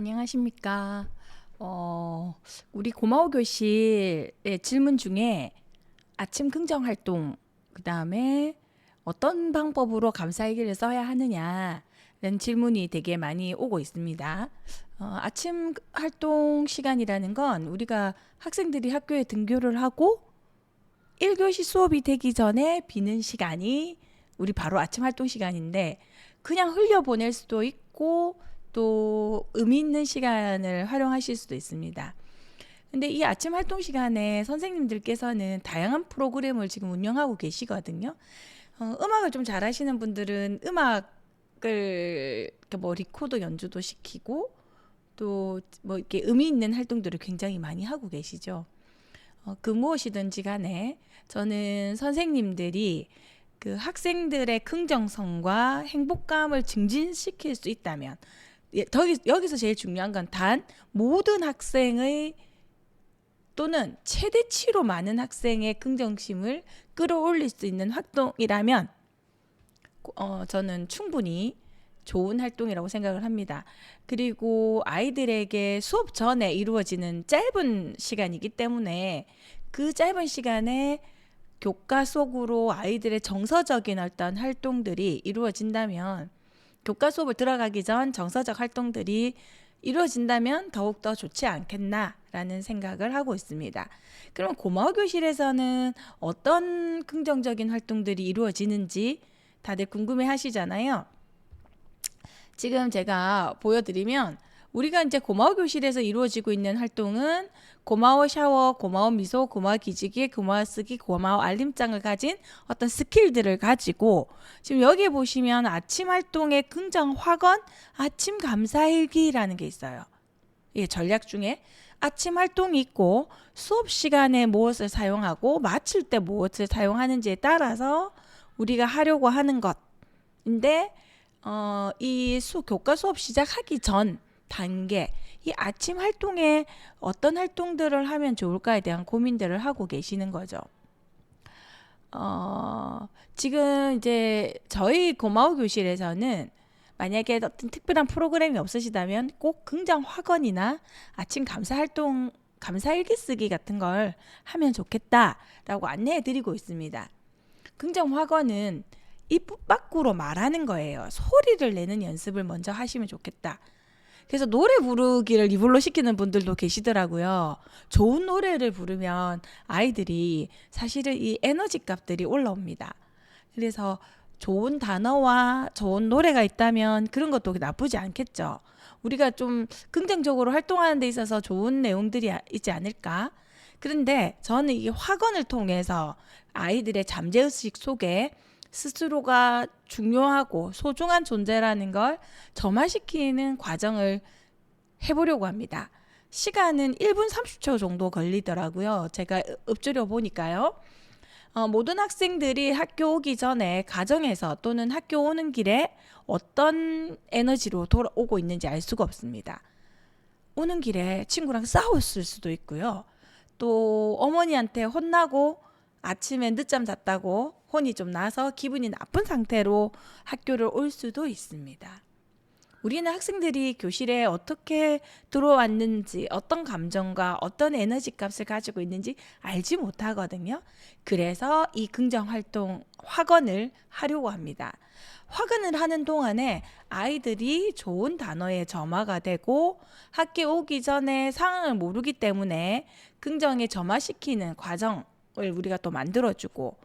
안녕하십니까. 우리 고마워 교실의 질문 중에 아침 긍정 활동, 그 다음에 어떤 방법으로 감사일기를 써야 하느냐는 질문이 되게 많이 오고 있습니다. 아침 활동 시간이라는 건 우리가 학생들이 학교에 등교를 하고 1교시 수업이 되기 전에 비는 시간이 우리 바로 아침 활동 시간인데 그냥 흘려보낼 수도 있고 또 의미 있는 시간을 활용하실 수도 있습니다. 근데 이 아침 활동 시간에 선생님들께서는 다양한 프로그램을 지금 운영하고 계시거든요. 음악을 좀 잘하시는 분들은 음악을 뭐 리코더 연주도 시키고 또 뭐 이렇게 의미 있는 활동들을 굉장히 많이 하고 계시죠. 그 무엇이든지 간에 저는 선생님들이 그 학생들의 긍정성과 행복감을 증진시킬 수 있다면 여기서 제일 중요한 건 단 모든 학생의 또는 최대치로 많은 학생의 긍정심을 끌어올릴 수 있는 활동이라면 저는 충분히 좋은 활동이라고 생각을 합니다. 그리고 아이들에게 수업 전에 이루어지는 짧은 시간이기 때문에 그 짧은 시간에 교과 속으로 아이들의 정서적인 어떤 활동들이 이루어진다면 교과 수업을 들어가기 전 정서적 활동들이 이루어진다면 더욱더 좋지 않겠나라는 생각을 하고 있습니다. 그럼 고마워 교실에서는 어떤 긍정적인 활동들이 이루어지는지 다들 궁금해 하시잖아요. 지금 제가 보여드리면 우리가 이제 고마워 교실에서 이루어지고 있는 활동은 고마워 샤워, 고마워 미소, 고마워 기지개, 고마워 쓰기, 고마워 알림장을 가진 어떤 스킬들을 가지고 지금 여기에 보시면 아침 활동의 긍정 확언, 아침 감사일기라는 게 있어요. 예, 전략 중에 아침 활동이 있고 수업 시간에 무엇을 사용하고 마칠 때 무엇을 사용하는지에 따라서 우리가 하려고 하는 것인데 이 교과 수업 시작하기 전 단계, 이 아침 활동에 어떤 활동들을 하면 좋을까에 대한 고민들을 하고 계시는 거죠. 지금 이제 저희 고마워 교실에서는 만약에 어떤 특별한 프로그램이 없으시다면 꼭 긍정 확언이나 아침 감사 활동, 감사일기 쓰기 같은 걸 하면 좋겠다라고 안내해 드리고 있습니다. 긍정 확언은 입 밖으로 말하는 거예요. 소리를 내는 연습을 먼저 하시면 좋겠다. 그래서 노래 부르기를 이불로 시키는 분들도 계시더라고요. 좋은 노래를 부르면 아이들이 사실은 이 에너지 값들이 올라옵니다. 그래서 좋은 단어와 좋은 노래가 있다면 그런 것도 나쁘지 않겠죠. 우리가 좀 긍정적으로 활동하는 데 있어서 좋은 내용들이 있지 않을까? 그런데 저는 이 학원을 통해서 아이들의 잠재의식 속에 스스로가 중요하고 소중한 존재라는 걸 점화시키는 과정을 해보려고 합니다. 시간은 1분 30초 정도 걸리더라고요. 제가 읊조려 보니까요. 모든 학생들이 학교 오기 전에 가정에서 또는 학교 오는 길에 어떤 에너지로 돌아오고 있는지 알 수가 없습니다. 오는 길에 친구랑 싸웠을 수도 있고요. 또 어머니한테 혼나고 아침에 늦잠 잤다고 혼이 좀 나서 기분이 나쁜 상태로 학교를 올 수도 있습니다. 우리는 학생들이 교실에 어떻게 들어왔는지, 어떤 감정과 어떤 에너지 값을 가지고 있는지 알지 못하거든요. 그래서 이 긍정활동 확언을 하려고 합니다. 확언을 하는 동안에 아이들이 좋은 단어의 점화가 되고 학교 오기 전에 상황을 모르기 때문에 긍정에 점화시키는 과정을 우리가 또 만들어주고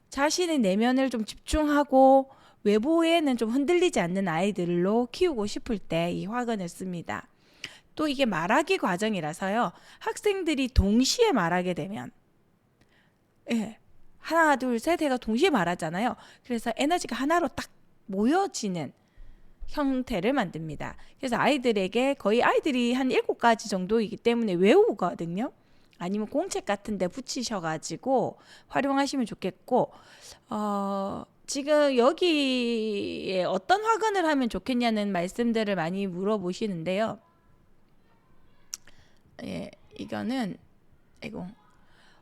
자신의 내면을 좀 집중하고 외부에는 좀 흔들리지 않는 아이들로 키우고 싶을 때 이 확언을 씁니다. 또 이게 말하기 과정이라서요. 학생들이 동시에 말하게 되면 하나 둘 셋 해가 동시에 말하잖아요. 그래서 에너지가 하나로 딱 모여지는 형태를 만듭니다. 그래서 아이들에게 거의 아이들이 한 7가지 정도이기 때문에 외우거든요. 아니면 공책 같은 데 붙이셔가지고 활용하시면 좋겠고 지금 여기에 어떤 확언을 하면 좋겠냐는 말씀들을 많이 물어보시는데요. 예, 이거는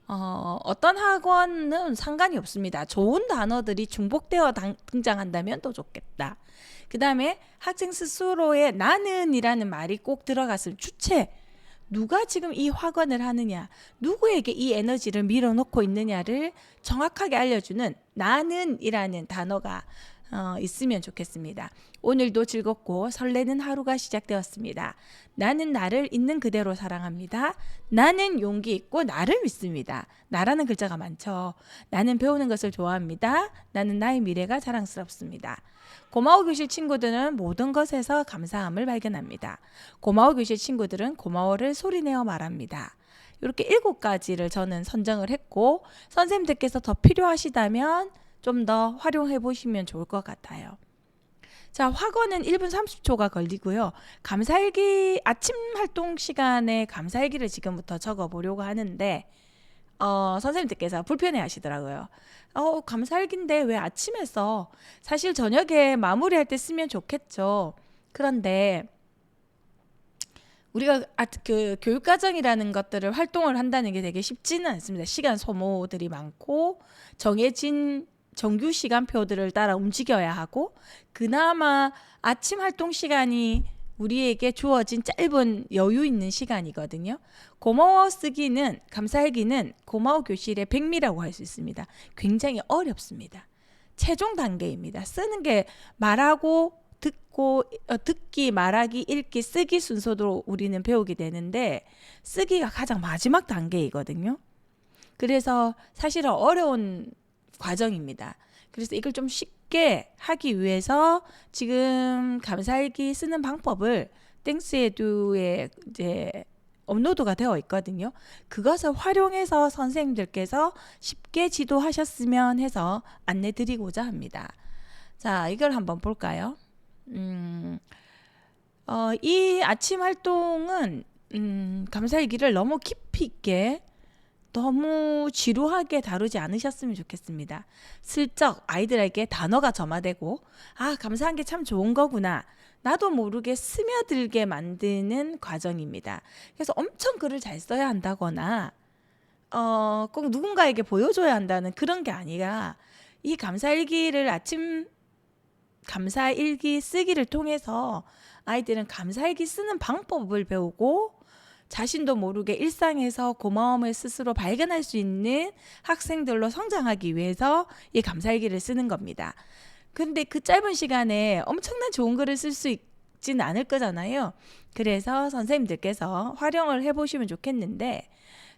어떤 학원은 상관이 없습니다. 좋은 단어들이 중복되어 등장한다면 또 좋겠다. 그 다음에 학생 스스로의 나는이라는 말이 꼭 들어갔으면 주체. 누가 지금 이 확언을 하느냐, 누구에게 이 에너지를 밀어넣고 있느냐를 정확하게 알려주는 나는이라는 단어가 있으면 좋겠습니다. 오늘도 즐겁고 설레는 하루가 시작되었습니다. 나는 나를 있는 그대로 사랑합니다. 나는 용기 있고 나를 믿습니다. 나라는 글자가 많죠. 나는 배우는 것을 좋아합니다. 나는 나의 미래가 자랑스럽습니다. 고마워 교실 친구들은 모든 것에서 감사함을 발견합니다. 고마워 교실 친구들은 고마워를 소리내어 말합니다. 이렇게 7가지를 저는 선정을 했고, 선생님들께서 더 필요하시다면 좀 더 활용해 보시면 좋을 것 같아요. 자, 확언은 1분 30초가 걸리고요. 감사일기, 아침 활동 시간에 감사일기를 지금부터 적어보려고 하는데, 선생님들께서 불편해 하시더라고요. 감사일기인데 왜 아침에 써? 사실 저녁에 마무리할 때 쓰면 좋겠죠. 그런데 우리가 그 교육과정이라는 것들을 활동을 한다는 게 되게 쉽지는 않습니다. 시간 소모들이 많고 정해진 정규 시간표들을 따라 움직여야 하고, 그나마 아침 활동 시간이 우리에게 주어진 짧은 여유 있는 시간이거든요. 고마워 쓰기는, 감사일기는 고마워 교실의 백미라고 할 수 있습니다. 굉장히 어렵습니다. 최종 단계입니다. 쓰는 게 말하고 듣고, 듣기, 말하기, 읽기, 쓰기 순서도 우리는 배우게 되는데, 쓰기가 가장 마지막 단계이거든요. 그래서 사실은 어려운 과정입니다. 그래서 이걸 좀 쉽게 하기 위해서 지금 감사일기 쓰는 방법을 땡스에듀에 이제 업로드가 되어 있거든요. 그것을 활용해서 선생님들께서 쉽게 지도하셨으면 해서 안내 드리고자 합니다. 자, 이걸 한번 볼까요? 이 아침 활동은 감사일기를 너무 깊이 있게, 너무 지루하게 다루지 않으셨으면 좋겠습니다. 슬쩍 아이들에게 단어가 점화되고, 감사한 게 참 좋은 거구나, 나도 모르게 스며들게 만드는 과정입니다. 그래서 엄청 글을 잘 써야 한다거나 꼭 누군가에게 보여줘야 한다는 그런 게 아니라, 이 감사일기를 아침 감사일기 쓰기를 통해서 아이들은 감사일기 쓰는 방법을 배우고, 자신도 모르게 일상에서 고마움을 스스로 발견할 수 있는 학생들로 성장하기 위해서 이 감사일기를 쓰는 겁니다. 근데 그 짧은 시간에 엄청난 좋은 글을 쓸 수 있지는 않을 거잖아요. 그래서 선생님들께서 활용을 해보시면 좋겠는데,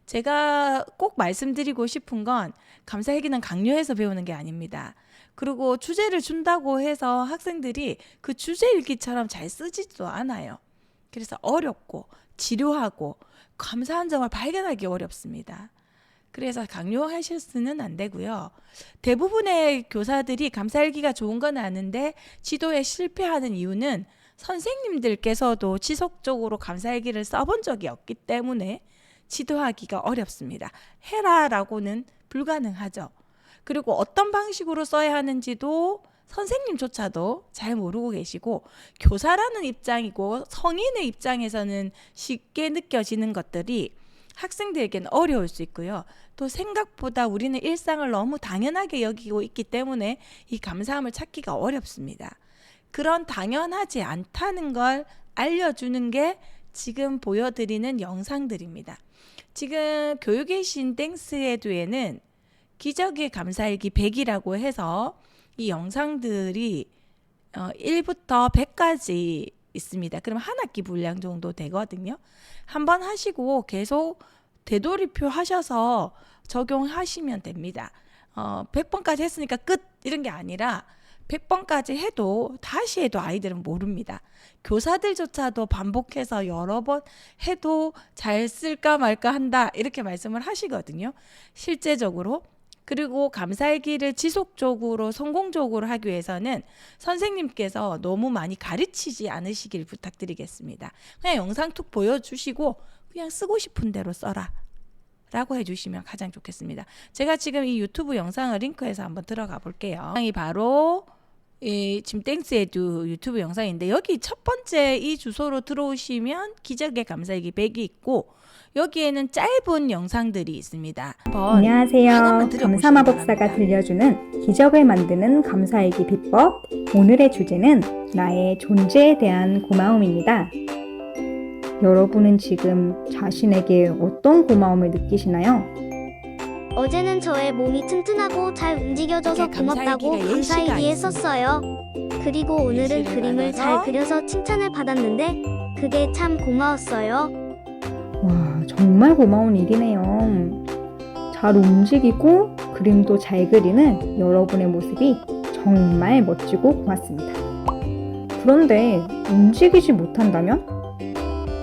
제가 꼭 말씀드리고 싶은 건, 감사일기는 강요해서 배우는 게 아닙니다. 그리고 주제를 준다고 해서 학생들이 그 주제 일기처럼 잘 쓰지도 않아요. 그래서 어렵고 지루하고 감사한 점을 발견하기 어렵습니다. 그래서 강요하셔서는 안 되고요. 대부분의 교사들이 감사일기가 좋은 건 아는데 지도에 실패하는 이유는 선생님들께서도 지속적으로 감사일기를 써본 적이 없기 때문에 지도하기가 어렵습니다. 해라라고는 불가능하죠. 그리고 어떤 방식으로 써야 하는지도 선생님조차도 잘 모르고 계시고, 교사라는 입장이고 성인의 입장에서는 쉽게 느껴지는 것들이 학생들에게는 어려울 수 있고요. 또 생각보다 우리는 일상을 너무 당연하게 여기고 있기 때문에 이 감사함을 찾기가 어렵습니다. 그런 당연하지 않다는 걸 알려주는 게 지금 보여드리는 영상들입니다. 지금 교육의 신 땡스에듀에는 기적의 감사일기 100이라고 해서 이 영상들이 1부터 100까지 있습니다. 그럼 한 학기 분량 정도 되거든요. 한번 하시고 계속 되돌이표 하셔서 적용하시면 됩니다. 100번까지 했으니까 끝 이런 게 아니라 100번까지 해도 다시 해도 아이들은 모릅니다. 교사들조차도 반복해서 여러 번 해도 잘 쓸까 말까 한다 이렇게 말씀을 하시거든요. 실제적으로. 그리고 감사일기를 지속적으로 성공적으로 하기 위해서는 선생님께서 너무 많이 가르치지 않으시길 부탁드리겠습니다. 그냥 영상 툭 보여주시고 그냥 쓰고 싶은 대로 써라 라고 해주시면 가장 좋겠습니다. 제가 지금 이 유튜브 영상을 링크해서 한번 들어가 볼게요. 이 바로 지금 땡스에도 유튜브 영상인데 여기 첫 번째 이 주소로 들어오시면 기적의 감사일기 100이 있고 여기에는 짧은 영상들이 있습니다. 한번 안녕하세요. 하나만 들어보시기 감사마법사가 바랍니다. 들려주는 기적을 만드는 감사일기 비법. 오늘의 주제는 나의 존재에 대한 고마움입니다. 여러분은 지금 자신에게 어떤 고마움을 느끼시나요? 어제는 저의 몸이 튼튼하고 잘 움직여져서 이게 감사하다고 감사일기가 예시가 감사일기에 있습니다. 썼어요. 그리고 오늘은 예시를 그림을 받아서 잘 그려서 칭찬을 받았는데 그게 참 고마웠어요. 와, 정말 고마운 일이네요. 잘 움직이고 그림도 잘 그리는 여러분의 모습이 정말 멋지고 고맙습니다. 그런데 움직이지 못한다면?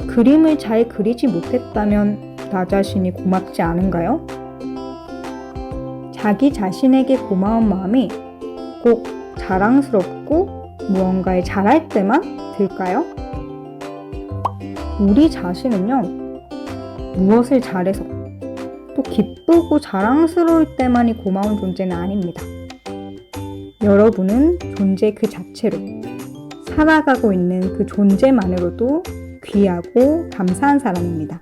그림을 잘 그리지 못했다면 나 자신이 고맙지 않은가요? 자기 자신에게 고마운 마음이 꼭 자랑스럽고 무언가를 잘할 때만 들까요? 우리 자신은요, 무엇을 잘해서 또 기쁘고 자랑스러울 때만이 고마운 존재는 아닙니다. 여러분은 존재 그 자체로 살아가고 있는 그 존재만으로도 귀하고 감사한 사람입니다.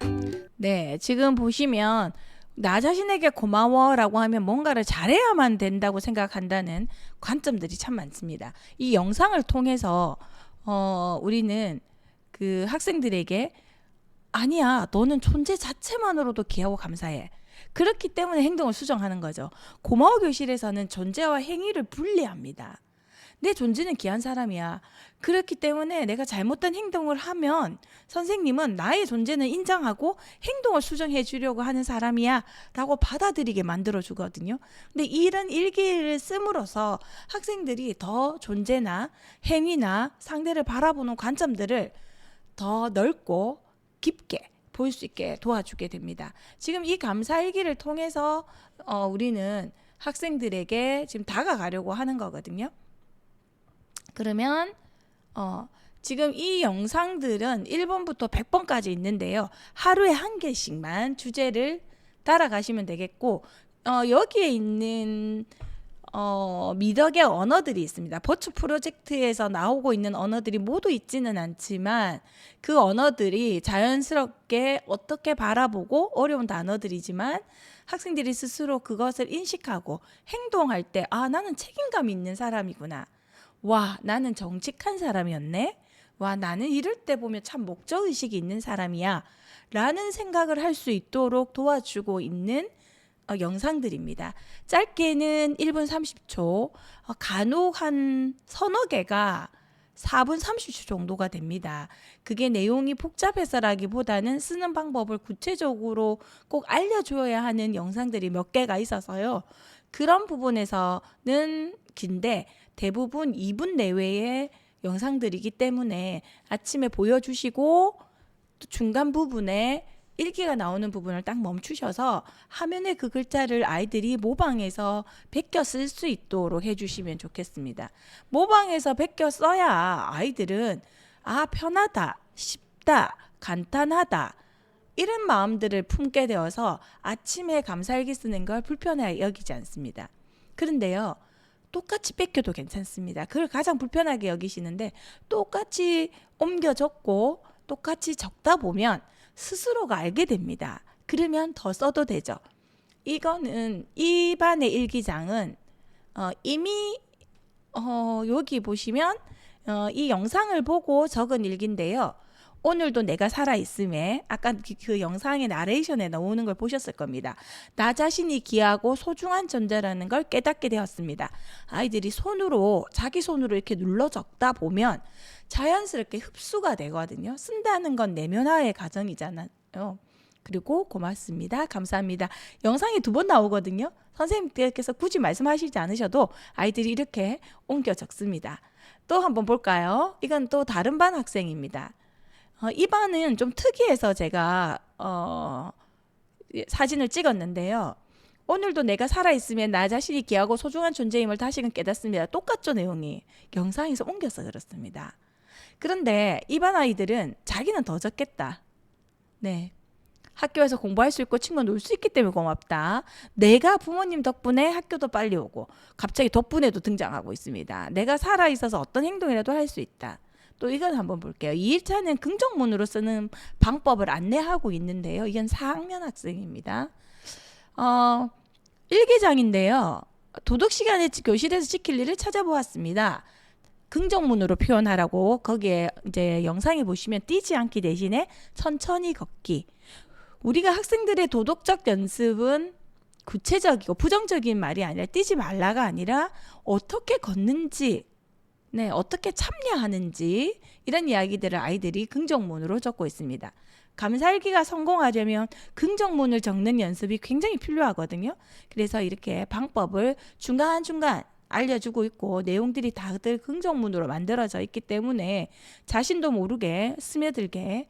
네, 지금 보시면 나 자신에게 고마워라고 하면 뭔가를 잘해야만 된다고 생각한다는 관점들이 참 많습니다. 이 영상을 통해서 우리는 그 학생들에게 아니야, 너는 존재 자체만으로도 귀하고 감사해. 그렇기 때문에 행동을 수정하는 거죠. 고마워 교실에서는 존재와 행위를 분리합니다. 내 존재는 귀한 사람이야. 그렇기 때문에 내가 잘못된 행동을 하면 선생님은 나의 존재는 인정하고 행동을 수정해 주려고 하는 사람이야 라고 받아들이게 만들어 주거든요. 근데 이런 일기를 씀으로써 학생들이 더 존재나 행위나 상대를 바라보는 관점들을 더 넓고 깊게 볼 수 있게 도와주게 됩니다. 지금 이 감사일기를 통해서 우리는 학생들에게 지금 다가가려고 하는 거거든요. 그러면 지금 이 영상들은 1번부터 100번까지 있는데요. 하루에 한 개씩만 주제를 따라가시면 되겠고 여기에 있는 미덕의 언어들이 있습니다. 버추 프로젝트에서 나오고 있는 언어들이 모두 있지는 않지만 그 언어들이 자연스럽게 어떻게 바라보고 어려운 단어들이지만 학생들이 스스로 그것을 인식하고 행동할 때 아, 나는 책임감이 있는 사람이구나. 와, 나는 정직한 사람이었네. 와, 나는 이럴 때 보면 참 목적의식이 있는 사람이야. 라는 생각을 할 수 있도록 도와주고 있는 영상들입니다. 짧게는 1분 30초, 간혹 한 서너 개가 4분 30초 정도가 됩니다. 그게 내용이 복잡해서라기보다는 쓰는 방법을 구체적으로 꼭 알려줘야 하는 영상들이 몇 개가 있어서요. 그런 부분에서는 긴데 대부분 2분 내외의 영상들이기 때문에 아침에 보여주시고 또 중간 부분에 일기가 나오는 부분을 딱 멈추셔서 화면에 그 글자를 아이들이 모방해서 베껴 쓸 수 있도록 해주시면 좋겠습니다. 모방해서 베껴 써야 아이들은 아, 편하다, 쉽다, 간단하다 이런 마음들을 품게 되어서 아침에 감사일기 쓰는 걸 불편하게 여기지 않습니다. 그런데요, 똑같이 뺏겨도 괜찮습니다. 그걸 가장 불편하게 여기시는데 똑같이 옮겨 적고 똑같이 적다 보면 스스로가 알게 됩니다. 그러면 더 써도 되죠. 이거는 이 반의 일기장은 이미 여기 보시면 이 영상을 보고 적은 일기인데요. 오늘도 내가 살아있음에 아까 그 영상의 나레이션에 나오는 걸 보셨을 겁니다. 나 자신이 귀하고 소중한 존재라는 걸 깨닫게 되었습니다. 아이들이 손으로 자기 손으로 이렇게 눌러 적다 보면 자연스럽게 흡수가 되거든요. 쓴다는 건 내면화의 과정이잖아요. 그리고 고맙습니다. 감사합니다. 영상이 2번 나오거든요. 선생님께서 굳이 말씀하시지 않으셔도 아이들이 이렇게 옮겨 적습니다. 또 한번 볼까요? 이건 또 다른 반 학생입니다. 이 반은 좀 특이해서 제가 사진을 찍었는데요. 오늘도 내가 살아있으면 나 자신이 귀하고 소중한 존재임을 다시금 깨닫습니다. 똑같죠, 내용이. 영상에서 옮겨서 그렇습니다. 그런데 이 반 아이들은 자기는 더 적겠다. 네. 학교에서 공부할 수 있고 친구가 놀 수 있기 때문에 고맙다. 내가 부모님 덕분에 학교도 빨리 오고 갑자기 덕분에도 등장하고 있습니다. 내가 살아있어서 어떤 행동이라도 할 수 있다. 또 이건 한번 볼게요. 2일차는 긍정문으로 쓰는 방법을 안내하고 있는데요. 이건 4학년 학생입니다. 일기장인데요. 도덕 시간에 교실에서 지킬 일을 찾아보았습니다. 긍정문으로 표현하라고 거기에 이제 영상에 보시면 뛰지 않기 대신에 천천히 걷기. 우리가 학생들의 도덕적 연습은 구체적이고 부정적인 말이 아니라 뛰지 말라가 아니라 어떻게 걷는지, 네, 어떻게 참여하는지 이런 이야기들을 아이들이 긍정문으로 적고 있습니다. 감사일기가 성공하려면 긍정문을 적는 연습이 굉장히 필요하거든요. 그래서 이렇게 방법을 중간중간 알려주고 있고 내용들이 다들 긍정문으로 만들어져 있기 때문에 자신도 모르게 스며들게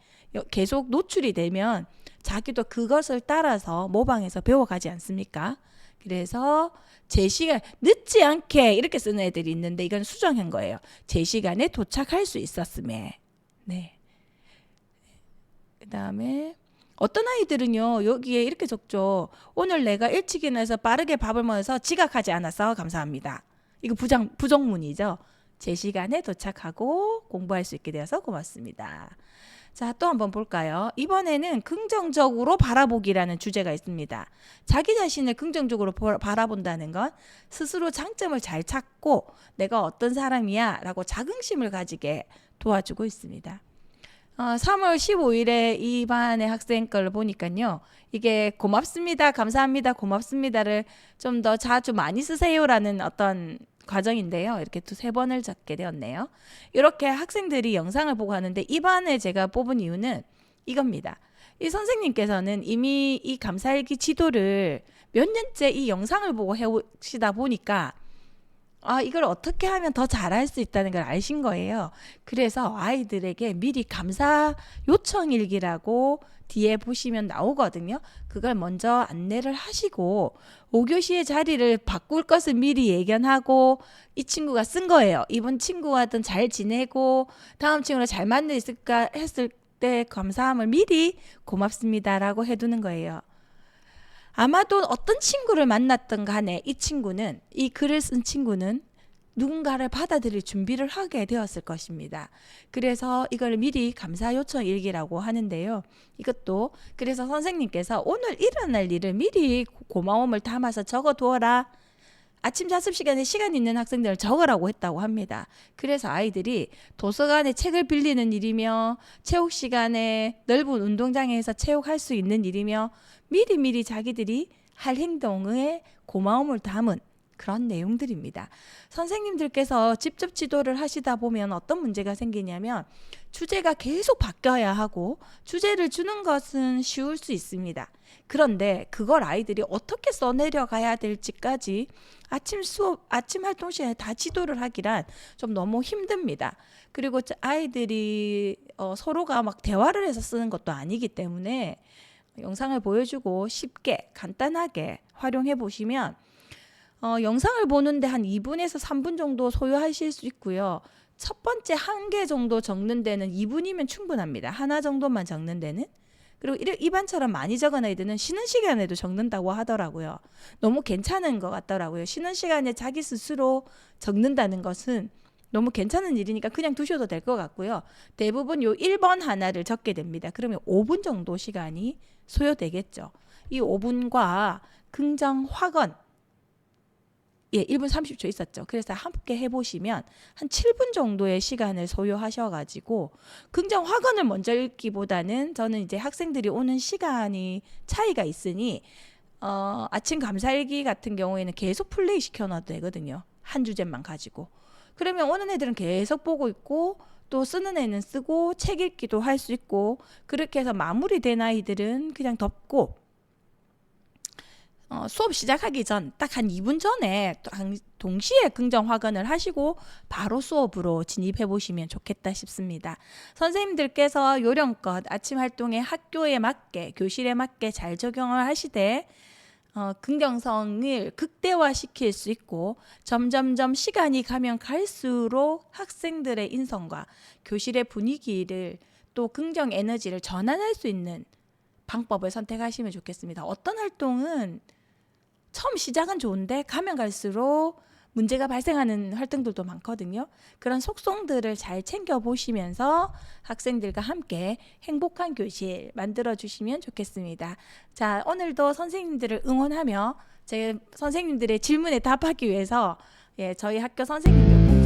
계속 노출이 되면 자기도 그것을 따라서 모방해서 배워가지 않습니까? 그래서 제 시간 늦지 않게 이렇게 쓰는 애들이 있는데 이건 수정한 거예요. 제 시간에 도착할 수 있었음에. 네. 그다음에 어떤 아이들은요 여기에 이렇게 적죠. 오늘 내가 일찍 일어나서 빠르게 밥을 먹어서 지각하지 않아서 감사합니다. 이거 부정문이죠. 제 시간에 도착하고 공부할 수 있게 되어서 고맙습니다. 자, 또 한번 볼까요? 이번에는 긍정적으로 바라보기라는 주제가 있습니다. 자기 자신을 긍정적으로 바라본다는 건 스스로 장점을 잘 찾고 내가 어떤 사람이야 라고 자긍심을 가지게 도와주고 있습니다. 3월 15일에 이 반의 학생 걸 보니까요. 이게 고맙습니다, 감사합니다, 고맙습니다를 좀 더 자주 많이 쓰세요라는 어떤 과정인데요. 이렇게 또 3번을 적게 되었네요. 이렇게 학생들이 영상을 보고 하는데 이 반에 제가 뽑은 이유는 이겁니다. 이 선생님께서는 이미 이 감사일기 지도를 몇 년째 이 영상을 보고 해오시다 보니까 이걸 어떻게 하면 더 잘할 수 있다는 걸 아신 거예요. 그래서 아이들에게 미리 감사 요청 일기라고 뒤에 보시면 나오거든요. 그걸 먼저 안내를 하시고 5교시의 자리를 바꿀 것을 미리 예견하고 이 친구가 쓴 거예요. 이번 친구와든 잘 지내고 다음 친구랑 잘 만나 있을까 했을 때 감사함을 미리 고맙습니다라고 해두는 거예요. 아마도 어떤 친구를 만났던 간에 이 글을 쓴 친구는 누군가를 받아들일 준비를 하게 되었을 것입니다. 그래서 이걸 미리 감사 요청 일기라고 하는데요. 이것도 그래서 선생님께서 오늘 일어날 일을 미리 고마움을 담아서 적어두어라. 아침 자습 시간에 시간 있는 학생들을 적으라고 했다고 합니다. 그래서 아이들이 도서관에 책을 빌리는 일이며 체육 시간에 넓은 운동장에서 체육할 수 있는 일이며 미리미리 자기들이 할 행동에 고마움을 담은 그런 내용들입니다. 선생님들께서 직접 지도를 하시다 보면 어떤 문제가 생기냐면 주제가 계속 바뀌어야 하고 주제를 주는 것은 쉬울 수 있습니다. 그런데 그걸 아이들이 어떻게 써내려가야 될지까지 아침 활동 시간에 다 지도를 하기란 좀 너무 힘듭니다. 그리고 아이들이 서로가 막 대화를 해서 쓰는 것도 아니기 때문에 영상을 보여주고 쉽게 간단하게 활용해 보시면 영상을 보는데 한 2분에서 3분 정도 소요하실 수 있고요. 첫 번째 1개 정도 적는 데는 2분이면 충분합니다. 하나 정도만 적는 데는. 그리고 이반처럼 많이 적은 아이들은 쉬는 시간에도 적는다고 하더라고요. 너무 괜찮은 것 같더라고요. 쉬는 시간에 자기 스스로 적는다는 것은 너무 괜찮은 일이니까 그냥 두셔도 될 것 같고요. 대부분 요 1번 하나를 적게 됩니다. 그러면 5분 정도 시간이 소요되겠죠. 이 5분과 긍정 확언 1분 30초 있었죠. 그래서 함께 해보시면 한 7분 정도의 시간을 소요하셔가지고 긍정 확언을 먼저 읽기보다는 저는 이제 학생들이 오는 시간이 차이가 있으니 아침 감사일기 같은 경우에는 계속 플레이 시켜놔도 되거든요. 한 주제만 가지고. 그러면 오는 애들은 계속 보고 있고 또 쓰는 애는 쓰고 책 읽기도 할 수 있고 그렇게 해서 마무리된 아이들은 그냥 덮고 수업 시작하기 전 딱 한 2분 전에 동시에 긍정 확언을 하시고 바로 수업으로 진입해 보시면 좋겠다 싶습니다. 선생님들께서 요령껏 아침 활동에 학교에 맞게 교실에 맞게 잘 적용을 하시되 긍정성을 극대화시킬 수 있고 점점점 시간이 가면 갈수록 학생들의 인성과 교실의 분위기를 또 긍정 에너지를 전환할 수 있는 방법을 선택하시면 좋겠습니다. 어떤 활동은 처음 시작은 좋은데 가면 갈수록 문제가 발생하는 활동들도 많거든요. 그런 속성들을 잘 챙겨보시면서 학생들과 함께 행복한 교실 만들어 주시면 좋겠습니다. 자, 오늘도 선생님들을 응원하며 제 선생님들의 질문에 답하기 위해서 저희 학교 선생님들